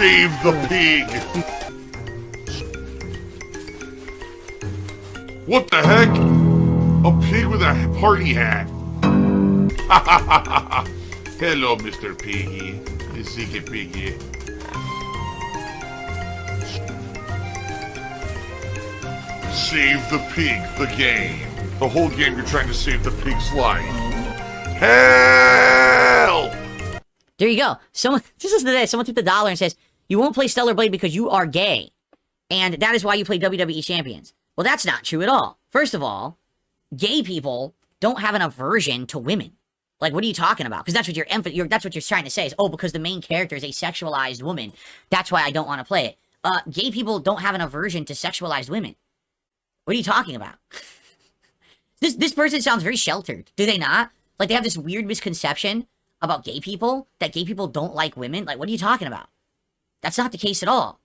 Save the pig! What the heck? A pig with a party hat. Hello, Mr. Piggy. The secret piggy. Save the pig, the game. The whole game you're trying to save the pig's life. Help! There you go. Someone, just listen to this. Someone took the dollar and says, you won't play Stellar Blade because you are gay. And that is why you play WWE Champions. Well, that's not true at all. First of all, gay people don't have an aversion to women. Like, what are you talking about? Because that's what that's what you're trying to say is, oh, because the main character is a sexualized woman. That's why I don't want to play it. Gay people don't have an aversion to sexualized women. What are you talking about? This person sounds very sheltered. Do they not? Like, they have this weird misconception about gay people, that gay people don't like women. Like, what are you talking about? That's not the case at all.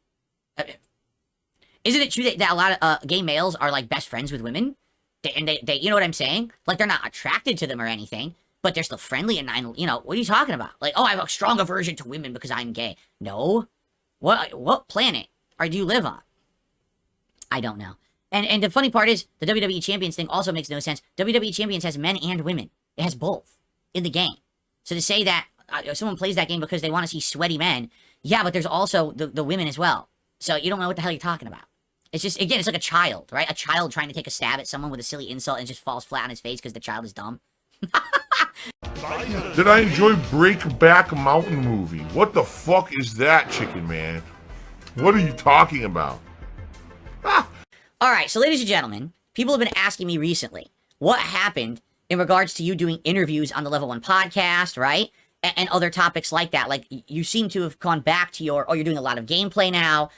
Isn't it true that a lot of gay males are, like, best friends with women? They you know what I'm saying? Like, they're not attracted to them or anything, but they're still friendly and, you know, what are you talking about? Like, oh, I have a strong aversion to women because I'm gay. No. What planet do you live on? I don't know. And the funny part is, the WWE Champions thing also makes no sense. WWE Champions has men and women. It has both in the game. So to say that someone plays that game because they want to see sweaty men, yeah, but there's also the women as well. So you don't know what the hell you're talking about. It's just, again, it's like a child, right? A child trying to take a stab at someone with a silly insult and just falls flat on his face because the child is dumb. Did I enjoy Breakback Mountain movie? What the fuck is that, chicken man? What are you talking about? Alright, so ladies and gentlemen, people have been asking me recently, what happened in regards to you doing interviews on the Level 1 podcast, right? And other topics like that. Like, you seem to have gone back to your, oh, you're doing a lot of gameplay now.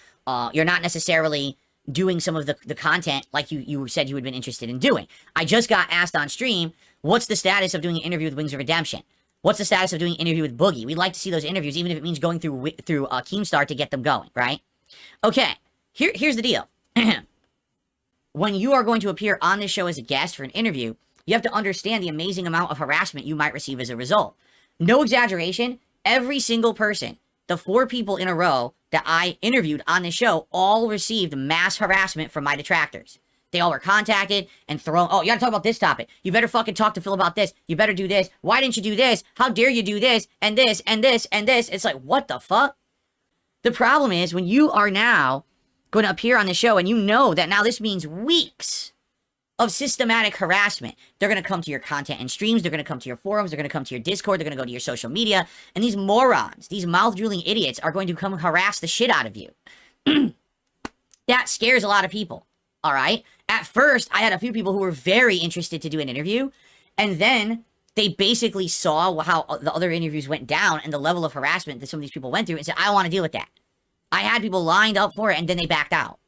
You're not necessarily doing some of the content like you said you had been interested in doing. I just got asked on stream, what's the status of doing an interview with Wings of Redemption? What's the status of doing an interview with Boogie? We'd like to see those interviews, even if it means going through Keemstar to get them going, right? Okay, here's the deal. When you are going to appear on this show as a guest for an interview, you have to understand the amazing amount of harassment you might receive as a result. No exaggeration, every single person, the 4 people in a row that I interviewed on this show, all received mass harassment from my detractors. They all were contacted and thrown, oh, you gotta talk about this topic. You better fucking talk to Phil about this. You better do this. Why didn't you do this? How dare you do this, and this, and this, and this? It's like, what the fuck? The problem is, when you are now going to appear on the show, and you know that now this means weeks of systematic harassment. They're going to come to your content and streams, they're going to come to your forums, they're going to come to your Discord, they're going to go to your social media, and these morons, these mouth-drooling idiots are going to come harass the shit out of you. That scares a lot of people, alright? At first, I had a few people who were very interested to do an interview, and then they basically saw how the other interviews went down and the level of harassment that some of these people went through and said, I don't want to deal with that. I had people lined up for it, and then they backed out.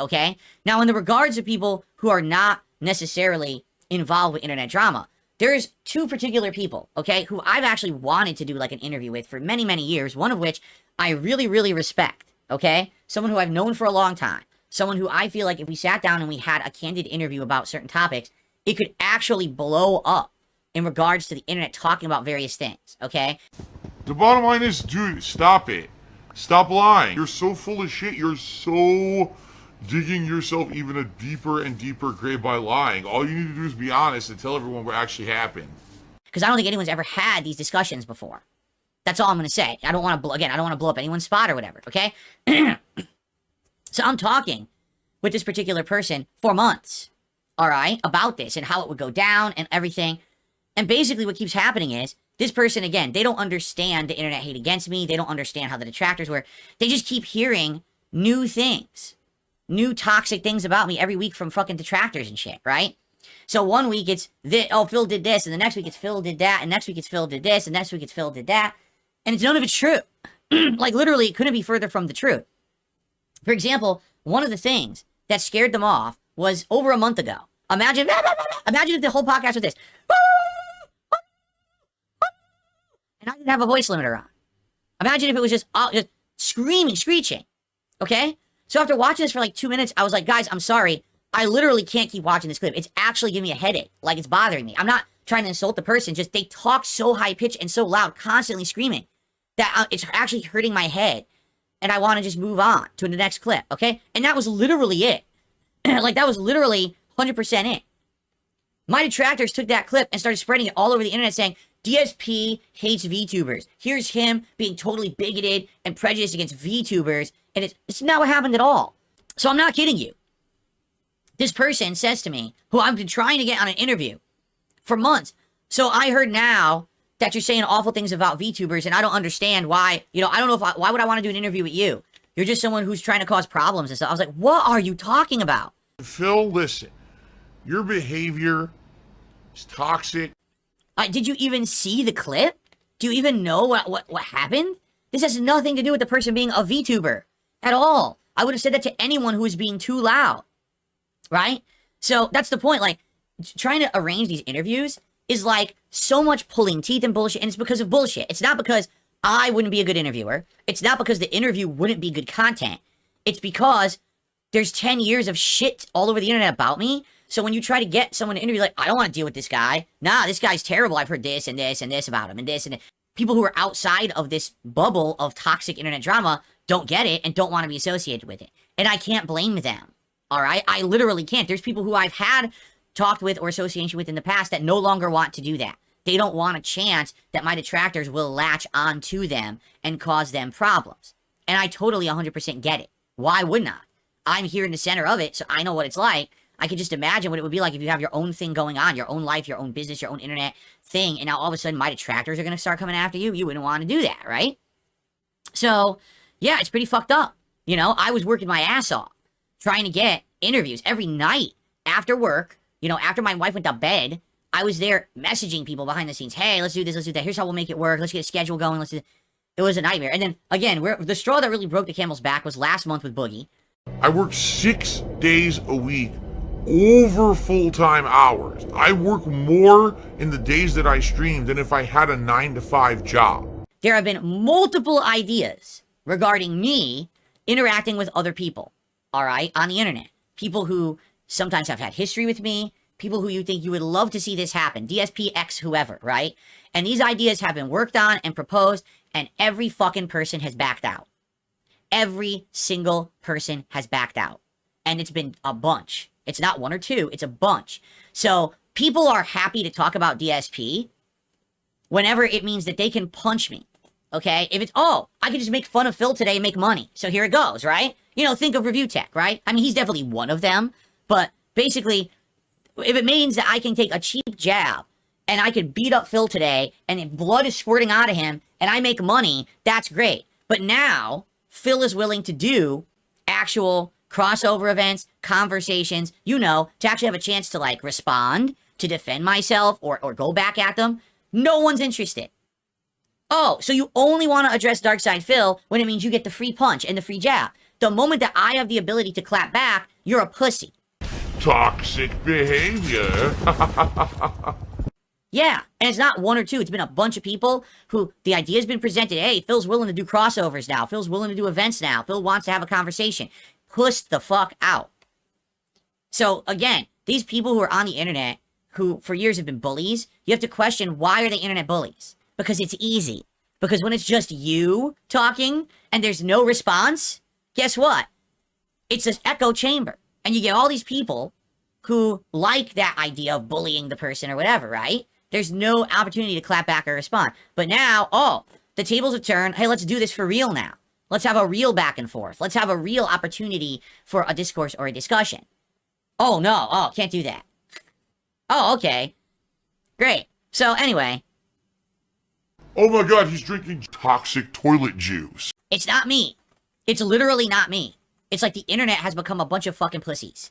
Okay? Now, in the regards of people who are not necessarily involved with internet drama, there's 2 particular people, okay, who I've actually wanted to do, like, an interview with for many, many years, one of which I really, really respect, okay? Someone who I've known for a long time. Someone who I feel like if we sat down and we had a candid interview about certain topics, it could actually blow up in regards to the internet talking about various things, okay? The bottom line is, dude, stop it. Stop lying. You're so full of shit. You're so digging yourself even a deeper and deeper grave by lying. All you need to do is be honest and tell everyone what actually happened. Because I don't think anyone's ever had these discussions before. That's all I'm going to say. I don't want to, again, I don't want to blow up anyone's spot or whatever, okay? So I'm talking with this particular person for months, all right, about this and how it would go down and everything. And basically what keeps happening is, this person, again, they don't understand the internet hate against me. They don't understand how the detractors were. They just keep hearing new things. New toxic things about me every week from fucking detractors and shit, right? So one week it's, oh, Phil did this, and the next week it's Phil did that, and next week it's Phil did this, and next week it's Phil did that. And it's none of it's true. Like, literally, it couldn't be further from the truth. For example, one of the things that scared them off was over a month ago. Imagine if the whole podcast was this. And I didn't have a voice limiter on. Imagine if it was just screaming, screeching. Okay? So after watching this for like 2 minutes, I was like, guys, I'm sorry. I literally can't keep watching this clip. It's actually giving me a headache. Like, it's bothering me. I'm not trying to insult the person. Just they talk so high-pitched and so loud, constantly screaming, that it's actually hurting my head. and I want to just move on to the next clip, okay? And that was literally it. Like, that was literally 100% it. My detractors took that clip and started spreading it all over the internet saying, DSP hates VTubers. Here's him being totally bigoted and prejudiced against VTubers, and it's not what happened at all. So I'm not kidding you. This person says to me, who I've been trying to get on an interview for months, so I heard now that you're saying awful things about VTubers, and I don't understand why, you know, I don't know if why would I want to do an interview with you? You're just someone who's trying to cause problems and stuff. I was like, what are you talking about? Phil, listen, your behavior is toxic. Did you even see the clip? Do you even know what happened? This has nothing to do with the person being a VTuber at all. I would have said that to anyone who was being too loud, right? So that's the point. Like, trying to arrange these interviews is like so much pulling teeth and bullshit, and it's because of bullshit. It's not because I wouldn't be a good interviewer. It's not because the interview wouldn't be good content. It's because there's 10 years of shit all over the internet about me. So when you try to get someone to interview, like, I don't want to deal with this guy. Nah, this guy's terrible. I've heard this and this and this about him and this and that. People who are outside of this bubble of toxic internet drama don't get it and don't want to be associated with it. And I can't blame them. All right? I literally can't. There's people who I've had talked with or association with in the past that no longer want to do that. They don't want a chance that my detractors will latch onto them and cause them problems. And I totally 100% get it. Why wouldn't I? I'm here in the center of it, so I know what it's like. I could just imagine what it would be like if you have your own thing going on, your own life, your own business, your own internet thing, and now all of a sudden my detractors are going to start coming after you. You wouldn't want to do that, right? So, yeah, it's pretty fucked up. You know, I was working my ass off trying to get interviews every night after work. You know, after my wife went to bed, I was there messaging people behind the scenes. Hey, let's do this, let's do that. Here's how we'll make it work. Let's get a schedule going. Let's do this. It was a nightmare. And then, again, the straw that really broke the camel's back was last month with Boogie. I work 6 days a week over full-time hours. I work more in the days that I stream than if I had a 9-to-5 job. There have been multiple ideas regarding me interacting with other people, all right, on the internet. People who sometimes have had history with me, people who you think you would love to see this happen, DsP X, whoever, right? And these ideas have been worked on and proposed, and every fucking person has backed out. Every single person has backed out. And it's been a bunch. It's not one or two, it's a bunch. So people are happy to talk about DSP whenever it means that they can punch me, okay? If it's, oh, I could just make fun of Phil today and make money. So here it goes, right? You know, think of Review Tech, right? I mean, he's definitely one of them. But basically, if it means that I can take a cheap jab and I could beat up Phil today and blood is squirting out of him and I make money, that's great. But now, Phil is willing to do actual crossover events, conversations, you know, to actually have a chance to, like, respond, to defend myself, or go back at them. No one's interested. Oh, so you only want to address DarksydePhil when it means you get the free punch and the free jab. The moment that I have the ability to clap back, you're a pussy. Toxic behavior. Yeah, and it's not one or two. It's been a bunch of people who the idea's been presented. Hey, Phil's willing to do crossovers now. Phil's willing to do events now. Phil wants to have a conversation. Puss the fuck out. So, again, these people who are on the internet, who for years have been bullies, you have to question, why are they internet bullies? Because it's easy. Because when it's just you talking and there's no response, guess what? It's an echo chamber. And you get all these people who like that idea of bullying the person or whatever, right? There's no opportunity to clap back or respond. But now, oh, the tables have turned. Hey, let's do this for real now. Let's have a real back and forth. Let's have a real opportunity for a discourse or a discussion. Oh, no. Oh, can't do that. Oh, okay. Great. So, anyway. Oh my god, he's drinking toxic toilet juice. It's not me. It's literally not me. It's like the internet has become a bunch of fucking pussies.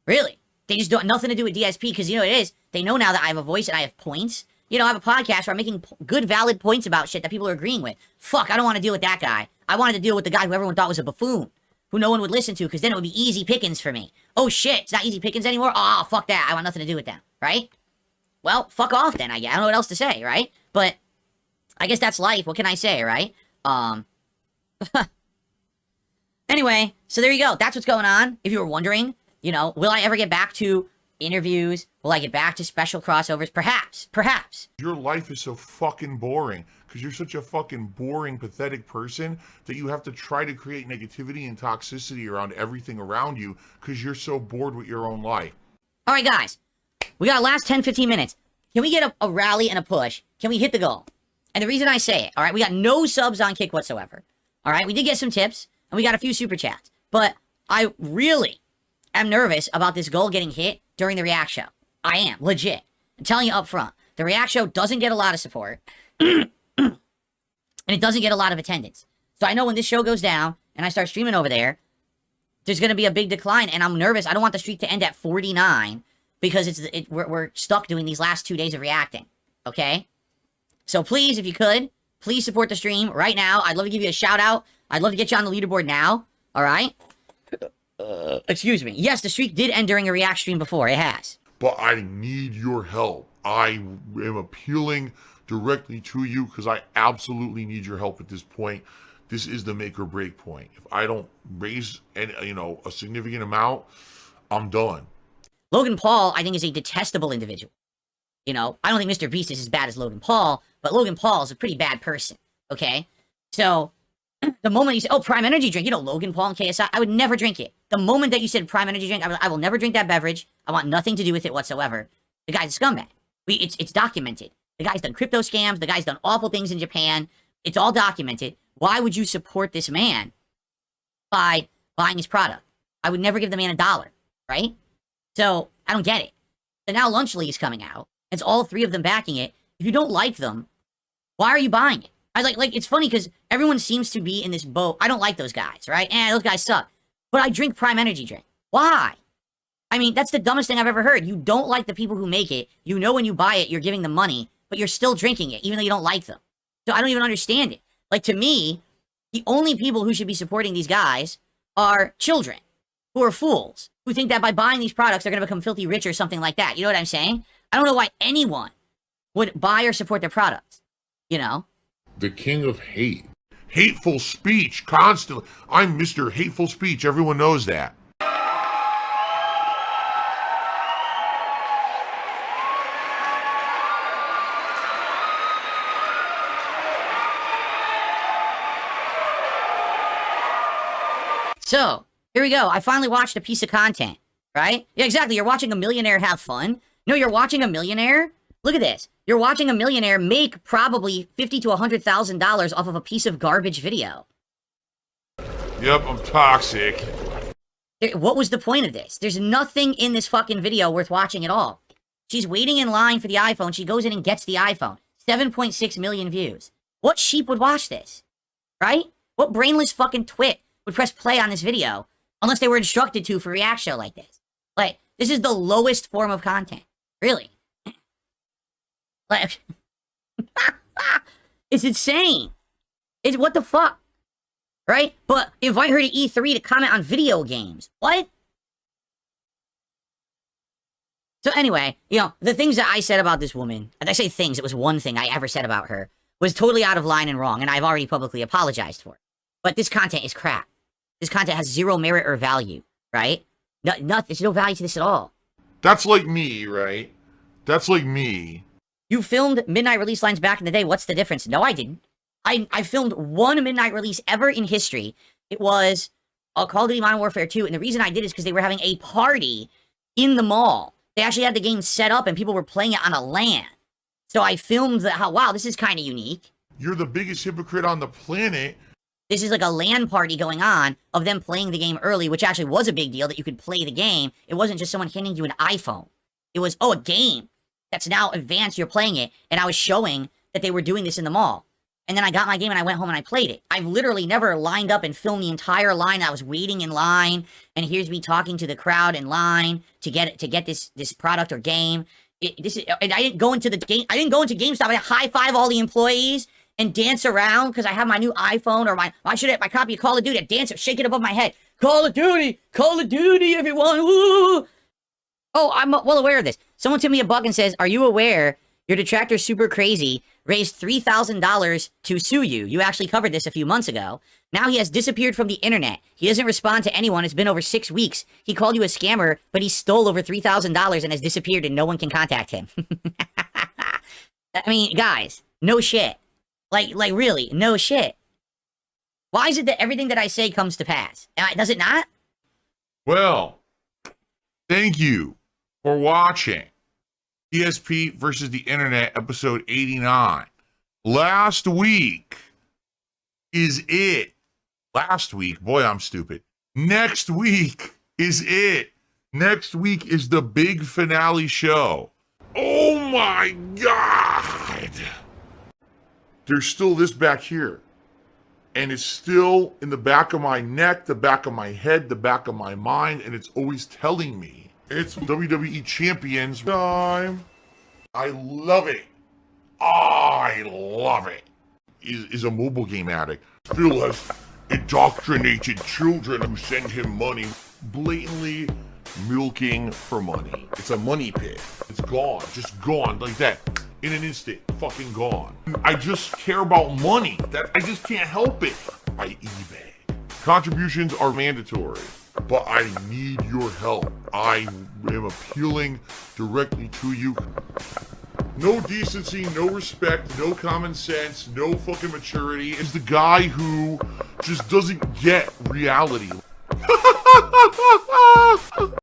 Really. They just don't nothing to do with DSP, because you know what it is? They know now that I have a voice and I have points. You know, I have a podcast where I'm making good, valid points about shit that people are agreeing with. Fuck, I don't want to deal with that guy. I wanted to deal with the guy who everyone thought was a buffoon, who no one would listen to, because then it would be easy pickings for me. Oh shit, it's not easy pickings anymore? Oh, fuck that. I want nothing to do with them, right? Well, fuck off then, I don't know what else to say, right? But I guess that's life. What can I say, right? Anyway, so there you go. That's what's going on. If you were wondering, you know, will I ever get back to interviews? Will I get back to special crossovers? Perhaps. Perhaps. Your life is so fucking boring. because you're such a fucking boring, pathetic person that you have to try to create negativity and toxicity around everything around you because you're so bored with your own life. All right, guys. We got last 10, 15 minutes. Can we get a rally and a push? Can we hit the goal? And the reason I say it, all right, we got no subs on Kick whatsoever. All right, we did get some tips, and we got a few super chats. But I really am nervous about this goal getting hit during the React show. I am, legit. I'm telling you up front. The React show doesn't get a lot of support, and it doesn't get a lot of attendance. So I know when this show goes down, and I start streaming over there, there's going to be a big decline, and I'm nervous. I don't want the streak to end at 49, because we're stuck doing these last 2 days of reacting, okay? So please, if you could, please support the stream right now. I'd love to give you a shout out. I'd love to get you on the leaderboard now, all right? Excuse me. Yes, the streak did end during a React stream before. It has. But I need your help. I am appealing directly to you because I absolutely need your help at this point. This is the make or break point. If I don't raise a significant amount, I'm done. Logan Paul, I think, is a detestable individual. You know, I don't think Mr. Beast is as bad as Logan Paul, but Logan Paul is a pretty bad person, okay? So, the moment you say, oh, Prime Energy drink, you know, Logan Paul and KSI, I would never drink it. The moment that you said Prime Energy drink, I will never drink that beverage. I want nothing to do with it whatsoever. The guy's a scumbag. It's documented. The guy's done crypto scams. The guy's done awful things in Japan. It's all documented. Why would you support this man by buying his product? I would never give the man $1, right? So, I don't get it. So now Lunch League is coming out. It's all three of them backing it. If you don't like them, why are you buying it? I like it's funny because everyone seems to be in this boat. I don't like those guys, right? Those guys suck. But I drink Prime Energy drink. Why? I mean, that's the dumbest thing I've ever heard. You don't like the people who make it. You know when you buy it, you're giving them money, but you're still drinking it, even though you don't like them. So I don't even understand it. Like, to me, the only people who should be supporting these guys are children who are fools, who think that by buying these products, they're going to become filthy rich or something like that. You know what I'm saying? I don't know why anyone would buy or support their products, you know? The king of hate. Hateful speech, constantly. I'm Mr. Hateful Speech. Everyone knows that. So, here we go. I finally watched a piece of content, right? Yeah, exactly. You're watching a millionaire have fun. No, you're watching a millionaire. Look at this. You're watching a millionaire make probably $50,000 to $100,000 off of a piece of garbage video. Yep, I'm toxic. What was the point of this? There's nothing in this fucking video worth watching at all. She's waiting in line for the iPhone. She goes in and gets the iPhone. 7.6 million views. What sheep would watch this? Right? What brainless fucking twit would press play on this video unless they were instructed to for a React show like this? Like, this is the lowest form of content. Really. Like, it's insane. It's what the fuck? Right? But invite her to E3 to comment on video games. What? So anyway, you know, the things that I said about this woman, and I say things, it was one thing I ever said about her, was totally out of line and wrong, and I've already publicly apologized for it. But this content is crap. This content has zero merit or value, right? There's no value to this at all. That's like me, right? That's like me. You filmed midnight release lines back in the day. What's the difference? No, I didn't. I filmed one midnight release ever in history. It was Call of Duty Modern Warfare 2, and the reason I did is because they were having a party in the mall. They actually had the game set up, and people were playing it on a LAN. So I filmed wow, this is kind of unique. You're the biggest hypocrite on the planet. This is like a LAN party going on of them playing the game early, which actually was a big deal that you could play the game. It wasn't just someone handing you an iPhone. It was, a game that's now advanced, you're playing it, and I was showing that they were doing this in the mall. And then I got my game and I went home and I played it. I've literally never lined up and filmed the entire line. I was waiting in line, and here's me talking to the crowd in line to get this product or game. I didn't go into GameStop. I high five all the employees and dance around because I have my new iPhone or my copy of Call of Duty. I dance, shake it above my head. Call of Duty, everyone. Woo! Oh, I'm well aware of this. Someone sent me a bug and says, "Are you aware your detractor's super crazy? Raised $3,000 to sue you. You actually covered this a few months ago. Now he has disappeared from the internet. He doesn't respond to anyone. It's been over 6 weeks. He called you a scammer, but he stole over $3,000 and has disappeared and no one can contact him." I mean, guys, no shit. Like really, no shit. Why is it that everything that I say comes to pass? Does it not? Well, thank you for watching DSP versus the Internet, episode 89. Last week is it. Last week, boy, I'm stupid. Next week is it. Next week is the big finale show. Oh my God. There's still this back here. And it's still in the back of my neck, the back of my head, the back of my mind, and it's always telling me it's WWE Champions time. I love it. I love it. Is a mobile game addict. Phil has indoctrinated children who send him money, blatantly milking for money. It's a money pit. It's gone, just gone like that. In an instant, fucking gone. I just care about money. That I just can't help it. By eBay. Contributions are mandatory, but I need your help. I am appealing directly to you. No decency, no respect, no common sense, no fucking maturity. Is the guy who just doesn't get reality.